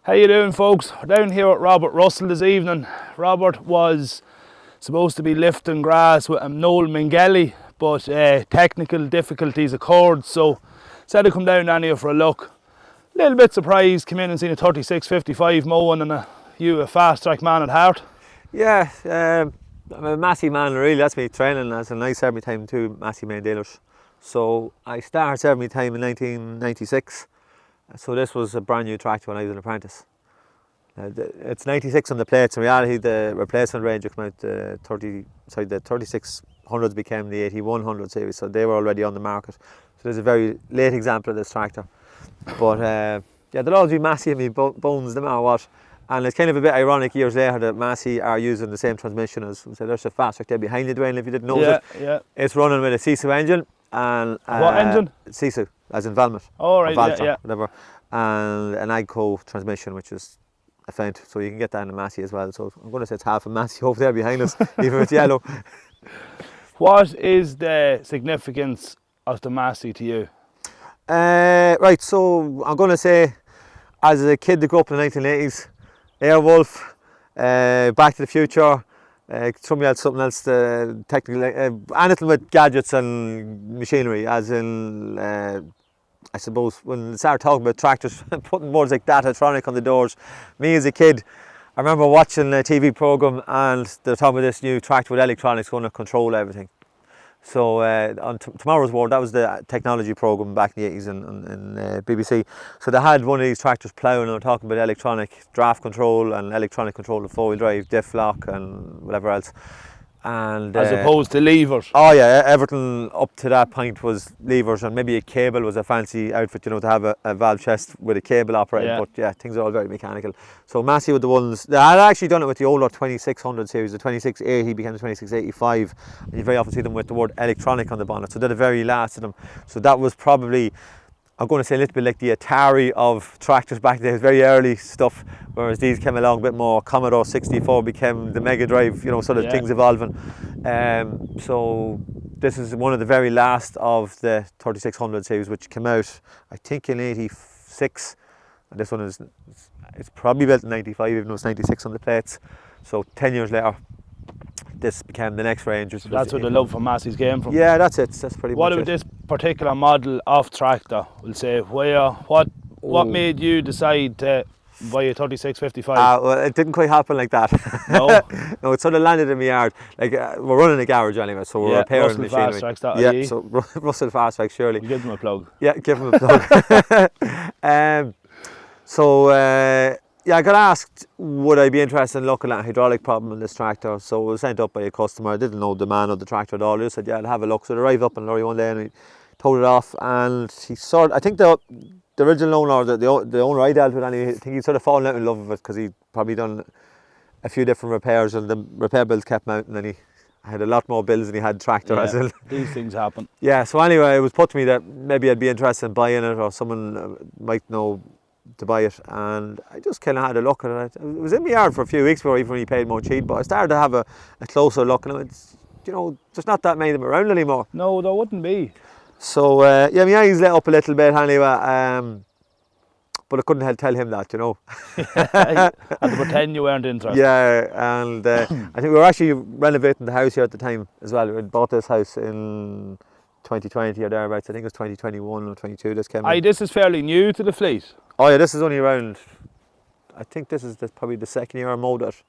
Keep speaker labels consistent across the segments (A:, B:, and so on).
A: How you doing, folks? We're down here with Robert Russell this evening. Robert was supposed to be lifting grass with Noel Mingeli, but technical difficulties occurred, so said I'd come down anyway for a look. A little bit surprised, came in and seen a 36.55 mowing and a Fastraxx man at heart.
B: Yeah, I'm a Massey man really. That's me training as I served my time to Massey main dealers. So I started serving my time in 1996. So this was a brand new tractor when I was an apprentice. It's 96 on the plates. In reality, the replacement range will come out the 3600s became the 8100 series, so they were already on the market. So there's a very late example of this tractor. But yeah, they'll always be Massey in me bones no matter what. And it's kind of a bit ironic years later that Massey are using the same transmission as, so there's a Fastraxx there behind you, Dwayne, if you didn't notice it.
A: Yeah.
B: It's running with a Sisu engine. And
A: what engine?
B: Sisu, as in Valmet.
A: Oh, right,
B: Valtra, whatever. And an Agco transmission, which is a Fendt, so you can get that in a Massey as well. So I'm going to say it's half a Massey over there behind us, even if it's yellow.
A: What is the significance of the Massey to you?
B: Right, so I'm going to say, as a kid that grew up in the 1980s, Airwolf, Back to the Future, something else, technical, anything with gadgets and machinery, as in, I suppose, when they started talking about tractors, putting words like Datatronic on the doors, me as a kid, I remember watching a TV programme and they were talking about this new tractor with electronics going to control everything. So on Tomorrow's World, that was the technology programme back in the 80s in BBC. So they had one of these tractors ploughing and they were talking about electronic draft control and electronic control of four-wheel drive, diff lock and whatever else. And
A: as opposed to levers.
B: Oh yeah, everything up to that point was levers, and maybe a cable was a fancy outfit, you know, to have a valve chest with a cable operating. Yeah. But yeah, things are all very mechanical. So Massey were the ones that had actually done it with the older 2600 series. The 2680 became the 2685, and you very often see them with the word electronic on the bonnet. So they're the very last of them. So that was probably, I'm going to say, a little bit like the Atari of tractors back then. It was very early stuff, whereas these came along a bit more. Commodore 64 became the Mega Drive, you know, sort of things evolving. So this is one of the very last of the 3600 series, which came out, I think, in 86. And this one is, it's probably built in 95, even though it's 96 on the plates. So 10 years later, this became the next range.
A: So that's where the love for Massey's came from.
B: Yeah, that's it. That's pretty much it.
A: What about this particular model of tractor? We'll say, what made you decide to buy a 3655?
B: Well, it didn't quite happen like that.
A: No?
B: No, it sort of landed in my yard. Like we're running a garage anyway, so we're repairing machinery.
A: Fastraxx,
B: so Russell Fastraxx, surely.
A: We'll give them a plug.
B: Yeah, give them a plug. Yeah, I got asked would I be interested in looking at a hydraulic problem in this tractor. So I was sent up by a customer. I didn't know the man of the tractor at all. He said, yeah, I'll have a look. So they arrived up in lorry one day and he towed it off, and he I think the original owner, the owner I dealt with, I think he'd sort of fallen out in love with it because he'd probably done a few different repairs and the repair bills kept mounting, and he had a lot more bills than he had tractor.
A: Yeah, these things happen.
B: Yeah, so anyway, it was put to me that maybe I'd be interested in buying it, or someone might know to buy it, and I just kind of had a look at it. It was in my yard for a few weeks before even he paid more cheap, but I started to have a closer look, and it's, you know, there's not that many of them around anymore.
A: No, there wouldn't be.
B: So yeah, my eyes lit up a little bit anyway, but I couldn't tell him that, you know.
A: And to pretend you weren't interested.
B: Yeah, and I think we were actually renovating the house here at the time as well. We bought this house in 2020 or thereabouts. I think it was 2021 or 22 this came in.
A: This is fairly new to the fleet.
B: Oh yeah, this is only around, I think this is probably the second year I mowed it.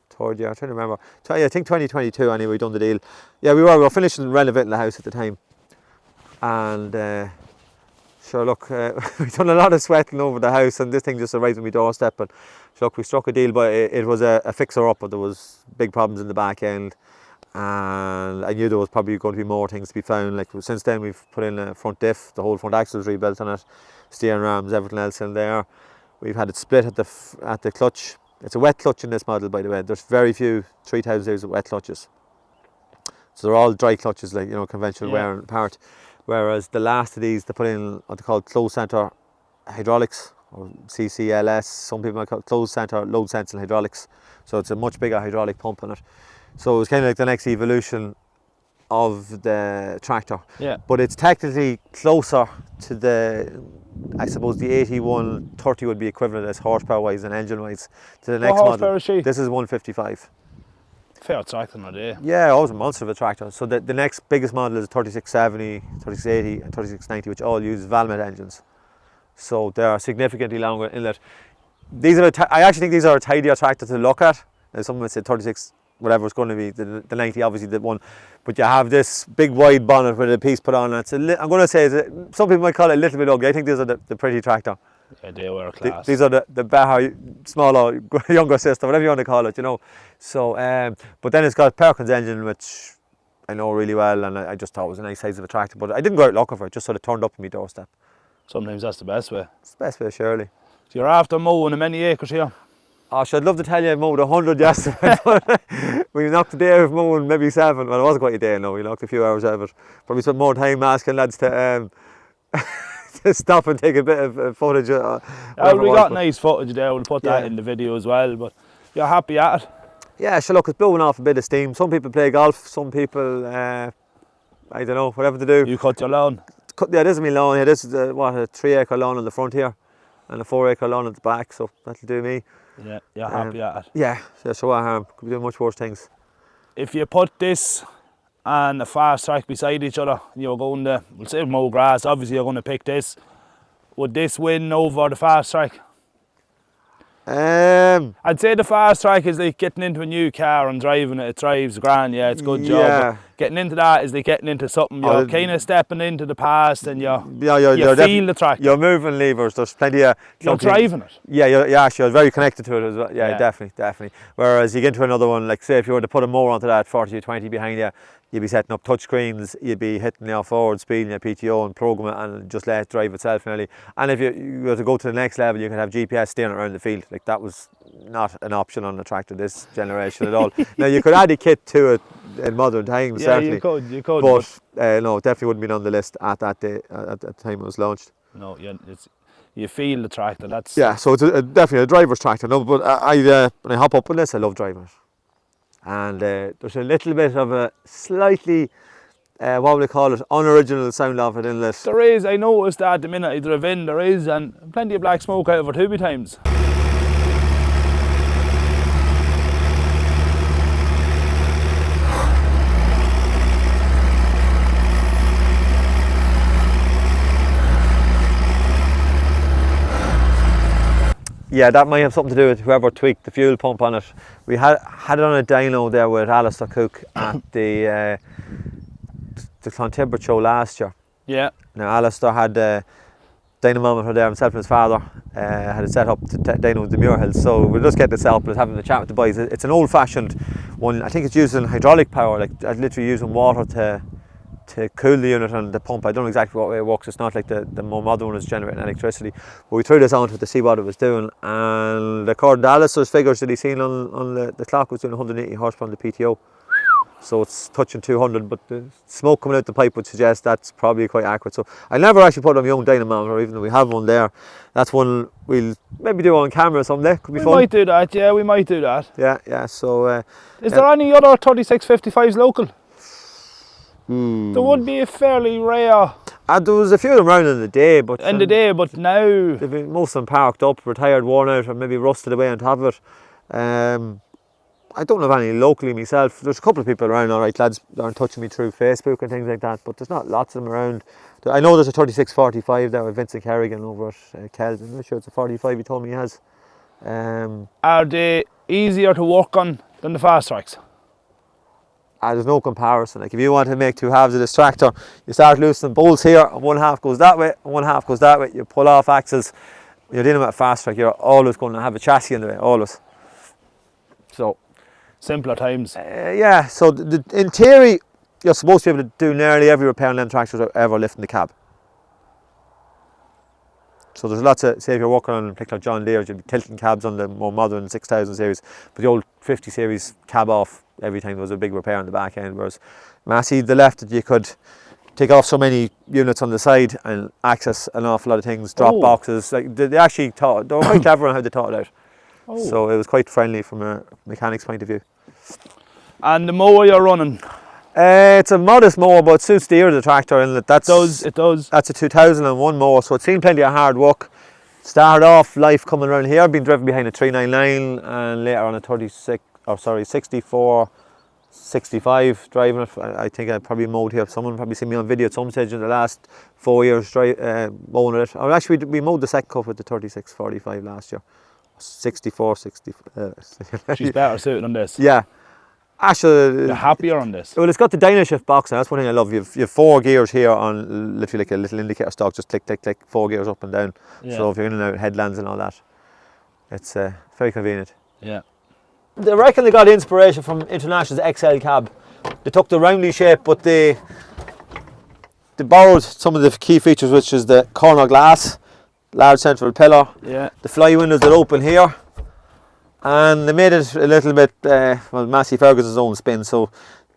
B: Third year, I'm trying to remember. So yeah, I think 2022 anyway, we done the deal. Yeah, we were finishing renovating the house at the time. And sure, look, we've done a lot of sweating over the house, and this thing just arrived on my doorstep. And so look, we struck a deal, but it was a fixer-up, but there was big problems in the back end. And I knew there was probably going to be more things to be found. Like since then, we've put in a front diff, the whole front axle was rebuilt on it, steering rams, everything else in there. We've had it split at the clutch. It's a wet clutch in this model, by the way. There's very few 3000 series of wet clutches, so they're all dry clutches, like, you know, conventional wear and part. Whereas the last of these, they put in what they call closed center hydraulics, or CCLS. Some people might call it closed center load sensing hydraulics. So it's a much bigger hydraulic pump in it. So it was kind of like the next evolution of the tractor.
A: Yeah.
B: But it's technically closer to the I suppose the 8130 would be equivalent as horsepower wise and engine wise to the
A: What
B: next
A: horsepower
B: model.
A: is she?
B: This is 155.
A: Fair tractor in a day.
B: Yeah, always a monster of a tractor. So the next biggest model is 3670, 3680 and 3690, which all use Valmet engines. So they are significantly longer inlet. These are I actually think these are a tidier tractor to look at. Now, someone would say 36, whatever it's going to be, the 90 obviously the one. But you have this big wide bonnet with a piece put on. It's I'm going to say, some people might call it a little bit ugly. I think these are the pretty tractor.
A: Yeah, they were class.
B: These are the better, smaller, younger sister, whatever you want to call it, you know. So, but then it's got a Perkins engine, which I know really well, and I just thought it was a nice size of a tractor. But I didn't go out looking for it, just sort of turned up on my doorstep.
A: Sometimes that's the best way.
B: It's the best way, surely.
A: So you're after mowing many acres here?
B: Oh, I'd love to tell you I mowed 100 yesterday, but we knocked a day out of mowing, maybe 7. Well, it wasn't quite a day, no, we knocked a few hours out of it. Probably spent more time asking lads to to stop and take a bit of footage.
A: We got nice footage there, we'll put that in the video as well, but you're happy at it?
B: Yeah, sure, look, it's blowing off a bit of steam. Some people play golf, some people, I don't know, whatever they do.
A: You cut your lawn?
B: Yeah, this is my lawn here. This is a 3-acre lawn on the front here and a 4-acre lawn at the back, so that'll do me.
A: Yeah, you're happy at it?
B: Yeah, so what harm? Could be doing much worse things.
A: If you put this and a Fastraxx beside each other, you're going to, we'll say mow grass, obviously you're going to pick this. Would this win over the Fastraxx? I'd say the Fastraxx is like getting into a new car and driving it. It drives grand, yeah, it's a good job. But getting into that is like getting into something. You're kind of stepping into the past, and you feel the track.
B: You're moving levers. There's plenty of.
A: You're driving it.
B: Yeah, you're very connected to it as well. Yeah, definitely. Whereas you get into another one, like say if you were to put a mower onto that 40 or 20 behind you, you'd be setting up touch screens, you'd be hitting your forward speed and your PTO and program it and just let it drive itself nearly. And if you were to go to the next level, you could have GPS steering around the field. Like that was not an option on a tractor this generation at all. Now you could add a kit to it in modern times, certainly.
A: you could.
B: But no, it definitely wouldn't be on the list at that day, at the time it was launched.
A: No, you feel the tractor. That's
B: so it's definitely a driver's tractor. No, but when I hop up on this, I love driving it. And there's a little bit of a slightly, what would I call it, unoriginal sound of it in this.
A: There is, I noticed that the minute I drove in, there is, and plenty of black smoke out of it too many times.
B: Yeah, that might have something to do with whoever tweaked the fuel pump on it. We had it on a dyno there with Alistair Cook at the Clontimbert show last year. Yeah. Now Alistair had a dynamometer there, himself and his father had it set up to dyno the Muirhills. So we're just getting this out, but having a chat with the boys. It's an old-fashioned one. I think it's using hydraulic power, like literally using water to cool the unit and the pump. I don't know exactly what way it works. It's not like the more modern one is generating electricity. But we threw this onto it to see what it was doing, and according to Alistair's figures that he's seen on the clock, it was doing 180 horsepower on the PTO. So it's touching 200, but the smoke coming out the pipe would suggest that's probably quite accurate. So I never actually put on my own dynamometer, even though we have one there. That's one we'll maybe do on camera someday. Could be fun.
A: We might do that, yeah, we might do that.
B: Yeah, so...
A: is there any other 3655s local? There would be a fairly rare.
B: There was a few of them around in the day, but
A: now
B: they've been most of them parked up, retired, worn out, or maybe rusted away on top of it. I don't have any locally myself. There's a couple of people around, all right, lads, that are touching me through Facebook and things like that, but there's not lots of them around. I know there's a 3645 there with Vincent Kerrigan over at Kells. I'm not sure it's a 45 he told me he has.
A: Are they easier to work on than the Fastraxx?
B: There's no comparison. Like if you want to make two halves of this tractor, you start loosening bolts here, and one half goes that way, and one half goes that way. You pull off axles. When you're dealing with a Fastraxx, you're always going to have a chassis in the way, always. So
A: simpler times.
B: Yeah. So in theory, you're supposed to be able to do nearly every repair on them tractors without ever lifting the cab. So there's lots of, say if you're working on a particular John Deere, you'll be tilting cabs on the more modern 6000 series, but the old 50 series cab off every time there was a big repair on the back end, whereas Massey, the left, you could take off so many units on the side and access an awful lot of things, drop boxes. Like they actually taught, they were quite clever on how they taught it out. So it was quite friendly from a mechanic's point of view.
A: And the mower you're running,
B: It's a modest mower, but it suits the ear of the tractor. And
A: It does.
B: That's a 2001 mower, so it's seen plenty of hard work. Started off life coming around here, been driven behind a 399 and later on a 64, 65 driving it. I think I probably mowed here. Someone probably seen me on video at some stage in the last 4 years mowing it. Or actually, we mowed the second cup with the 3645 last year. 64, 60.
A: She's better suited on this.
B: Yeah. Actually,
A: You're happier on this.
B: well, it's got the dyno shift box now. That's one thing I love. You've 4 gears here on literally like a little indicator stalk. Just click, click, click. 4 gears up and down.
A: Yeah.
B: So if you're in and out headlands and all that, it's very convenient.
A: Yeah.
B: I reckon they got inspiration from International's XL cab. They took the roundy shape, but they borrowed some of the key features, which is the corner glass, large central pillar,
A: Yeah.
B: the fly windows that open here, and they made it a little bit, well, Massey Ferguson's own spin. So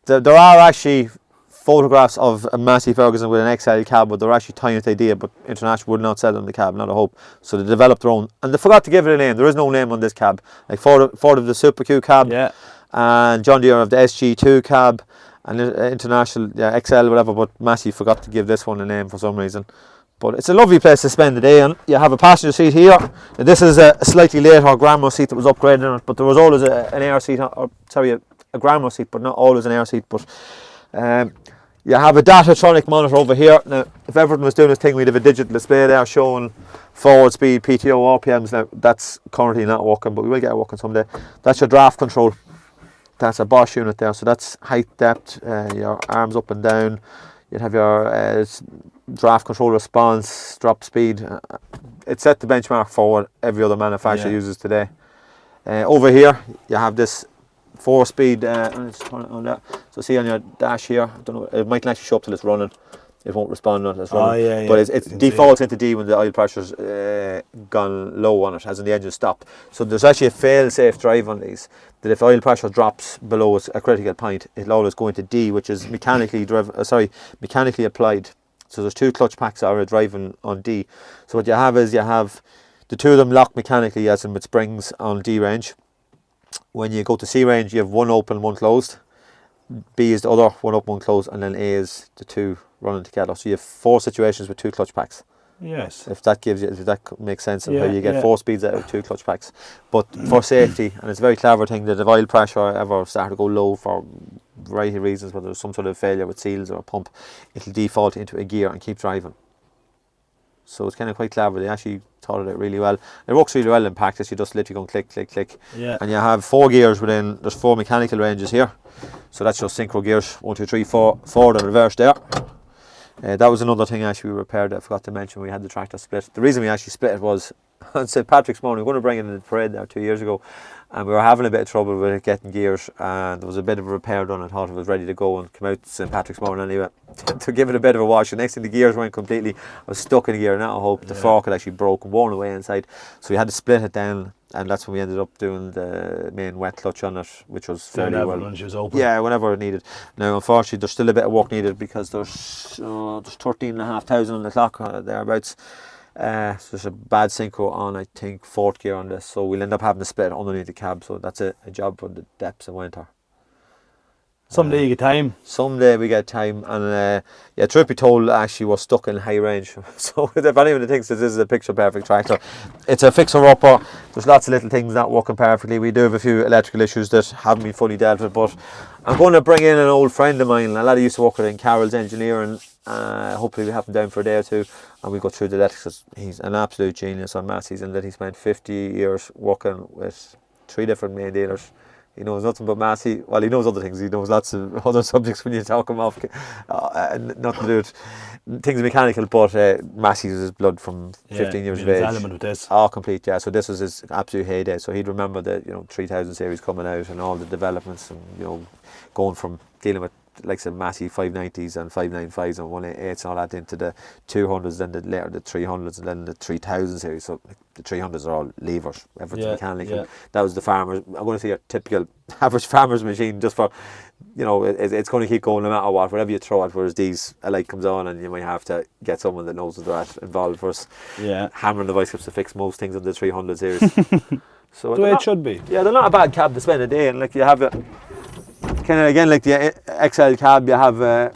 B: there are actually photographs of a Massey Ferguson with an XL cab, but they're actually tying the idea, but International would not sell them the cab, not a hope. So they developed their own, and they forgot to give it a name. There is no name on this cab. Like Ford of the Super Q cab,
A: Yeah.
B: and John Deere of the SG2 cab, and International, yeah, XL, whatever, but Massey forgot to give this one a name for some reason. But it's a lovely place to spend the day, and you have a passenger seat here. This is a slightly later grandma seat that was upgraded on it, but there was always an air seat, a grandma seat, but not always an air seat. But you have a Datatronic monitor over here. Now, if everyone was doing this thing, we'd have a digital display there showing forward speed, PTO, RPMs. Now, that's currently not working, but we will get it working someday. That's your draft control. That's a Bosch unit there, so that's height, depth, your arms up and down. You'd have your draft control response, drop speed. It's set the benchmark for what every other manufacturer uses today. Over here, you have this 4-speed. Let's turn it on that. So see on your dash here, I don't know. It might actually show up till it's running. It won't respond on it. It's running.
A: Yeah.
B: But it defaults into D when the oil pressure's gone low on it, as in the engine stopped. So there's actually a fail-safe drive on these. That if oil pressure drops below a critical point, it'll always go into D, which is mechanically applied. So there's 2 clutch packs that are driving on D. So what you have is you have the 2 of them locked mechanically, as in with springs on D range. When you go to C range, you have 1 open, 1 closed. B is the other, 1 open, 1 closed, and then A is the 2 running together. So you have 4 situations with 2 clutch packs.
A: Yes.
B: If that makes sense of how you get
A: yeah.
B: 4 speeds out of 2 clutch packs. But for safety, and it's a very clever thing, that if oil pressure ever started to go low for a variety of reasons, whether there's some sort of failure with seals or a pump, it'll default into a gear and keep driving. So it's kind of quite clever. They actually thought of it really well. It works really well in practice. You just literally go click, click, click.
A: Yeah.
B: And you have 4 gears within, there's 4 mechanical ranges here. So that's just synchro gears, 1, 2, 3, 4, forward and reverse there. That was another thing actually we repaired that I forgot to mention. We had the tractor split. The reason we actually split it was on St. Patrick's morning. We were going to bring it in the parade there 2 years ago, and we were having a bit of trouble with it getting gears, and there was a bit of a repair done. I thought it was ready to go and come out St. Patrick's morning anyway to give it a bit of a wash. And next thing, the gears went completely, I was stuck in the gear, not a hope. The fork had actually broke and worn away inside, so we had to split it down, and that's when we ended up doing the main wet clutch on it, which was fairly well.
A: When she was open.
B: Yeah, whenever it needed. Now, unfortunately, there's still a bit of work needed because there's 13,500 on the clock thereabouts. So there's a bad synchro on, I think, 4th gear on this, so we'll end up having to split it underneath the cab. So that's a job for the depths of winter.
A: Someday you get time.
B: Someday we get time, and yeah, truth be told, actually we're stuck in high range. So if anyone thinks that this is a picture perfect tractor, it's a fixer upper. There's lots of little things not working perfectly. We do have a few electrical issues that haven't been fully dealt with, but I'm going to bring in an old friend of mine. A lad who used to work with in Carroll's Engineering. Hopefully we have him down for a day or two, and we go through the electrics. He's an absolute genius on Massey's, and that he spent 50 years working with 3 different main dealers. He knows nothing but Massey. Well, he knows other things. He knows lots of other subjects when you talk him off. Nothing to do with things mechanical, but Massey's was his blood from 15 years of age.
A: Element with this.
B: Oh, complete, yeah. So this was his absolute heyday. So he'd remember the 3000 series coming out and all the developments, and going from dealing with like some Massey 590s and 595s and 188s and all that into the 200s, then later the 300s, and then the 3000 series. So the 300s are all levers, everything's mechanical. Yeah. That was the farmer's, I'm going to say a typical average farmer's machine, just for, it's going to keep going no matter what, whatever you throw at, whereas these, a light comes on and you might have to get someone that knows that involved first. Yeah. Hammering the biceps to fix most things in the 300 series. So
A: the way it should be.
B: Yeah, they're not a bad cab to spend a day in. Like, you have it. kind of again like the XL cab, you have a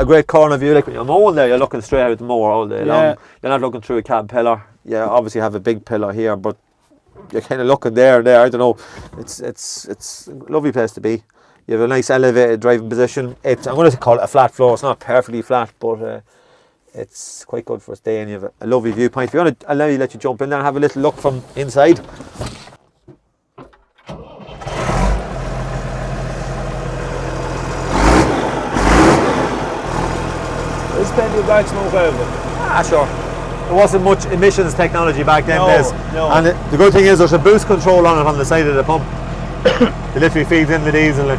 B: great corner view. Like when you're mowing there, you're looking straight out the mower all day long. You're not looking through a cab pillar. You obviously have a big pillar here, but you're kind of looking there and there. I don't know. It's a lovely place to be. You have a nice elevated driving position. I'm going to call it a flat floor. It's not perfectly flat, but it's quite good for a stay, and you have a lovely viewpoint. If you want to, I'll let you jump in there and have a little look from inside.
A: There's plenty of black smoke out of it.
B: Ah, sure. There wasn't much emissions technology back then, days.
A: No.
B: And the good thing is there's a boost control on it on the side of the pump. It literally feeds in the diesel.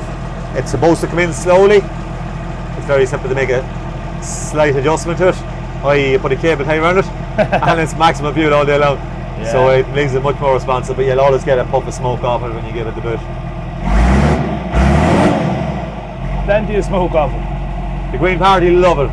B: It's supposed to come in slowly. It's very simple to make a slight adjustment to it. You put a cable tie around it and it's maximum fuel all day long. Yeah. So it makes it much more responsive, but you'll always get a puff of smoke off it when you give it the boot.
A: Plenty of smoke off it.
B: The Green Party love it.